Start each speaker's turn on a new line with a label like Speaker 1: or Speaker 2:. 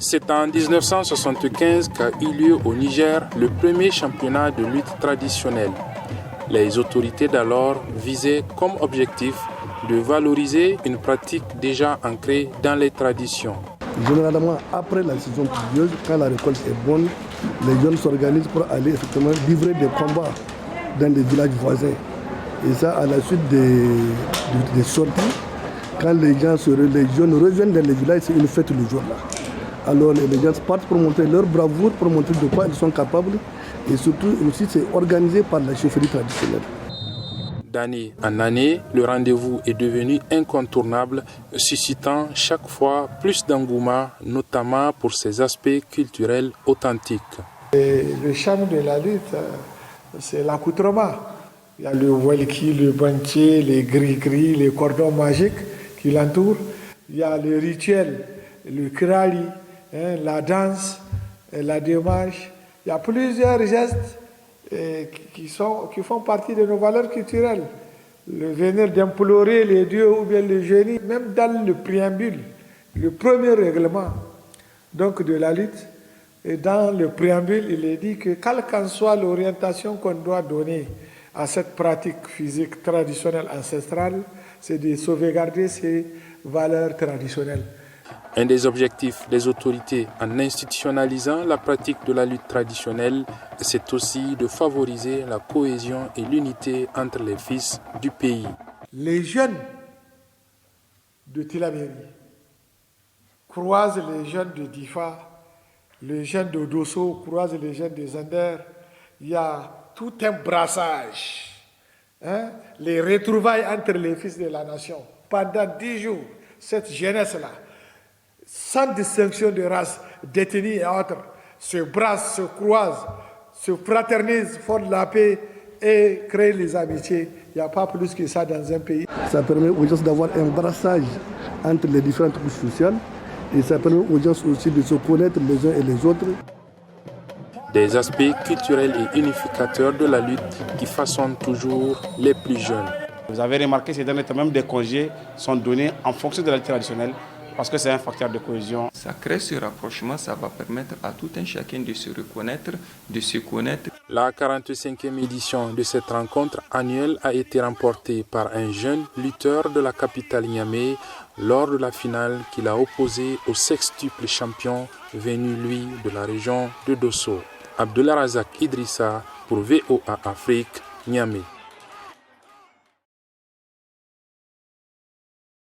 Speaker 1: C'est en 1975 qu'a eu lieu au Niger le premier championnat de lutte traditionnelle. Les autorités d'alors visaient comme objectif de valoriser une pratique déjà ancrée dans les traditions.
Speaker 2: Généralement, après la saison pluvieuse, quand la récolte est bonne, les jeunes s'organisent pour aller effectivement livrer des combats dans les villages voisins. Et ça, à la suite des sorties, quand les jeunes reviennent dans les villages, c'est une fête le jour-là. Alors les gens partent pour montrer leur bravoure, pour montrer de quoi ils sont capables. Et surtout aussi, c'est organisé par la chefferie traditionnelle.
Speaker 1: D'année en année, le rendez-vous est devenu incontournable, suscitant chaque fois plus d'engouement, notamment pour ses aspects culturels authentiques.
Speaker 3: Et le charme de la lutte, c'est l'accoutrement. Il y a le walki, le bantier, les gris-gris, les cordons magiques qui l'entourent. Il y a le rituel, le krali, la danse, la démarche. Il y a plusieurs gestes qui font partie de nos valeurs culturelles. Le venir d'implorer les dieux ou bien le génie, même dans le préambule, le premier règlement donc de la lutte, et dans le préambule, il est dit que quelle qu'en soit l'orientation qu'on doit donner à cette pratique physique traditionnelle ancestrale, c'est de sauvegarder ces valeurs traditionnelles.
Speaker 1: Un des objectifs des autorités en institutionnalisant la pratique de la lutte traditionnelle, c'est aussi de favoriser la cohésion et l'unité entre les fils du pays.
Speaker 3: Les jeunes de Tillabéri croisent les jeunes de Difa, les jeunes de Dosso croisent les jeunes de Zander. Il y a tout un brassage, les retrouvailles entre les fils de la nation. Pendant 10 jours, cette jeunesse-là, sans distinction de race, d'ethnie et autres, se brassent, se croisent, se fraternisent, font la paix et créent les amitiés. Il n'y a pas plus que ça dans un pays.
Speaker 2: Ça permet aux gens d'avoir un brassage entre les différentes couches sociales et ça permet aux gens aussi de se connaître les uns et les autres.
Speaker 1: Des aspects culturels et unificateurs de la lutte qui façonnent toujours les plus jeunes.
Speaker 4: Vous avez remarqué ces derniers temps, même des congés sont donnés en fonction de la lutte traditionnelle parce que c'est un facteur de cohésion.
Speaker 5: Ça crée ce rapprochement, ça va permettre à tout un chacun de se reconnaître, de se connaître.
Speaker 1: La 45e édition de cette rencontre annuelle a été remportée par un jeune lutteur de la capitale Niamey lors de la finale qu'il a opposé au sextuple champion venu lui de la région de Dosso. Abdullah Razak Idrissa pour VOA Afrique, Niamey.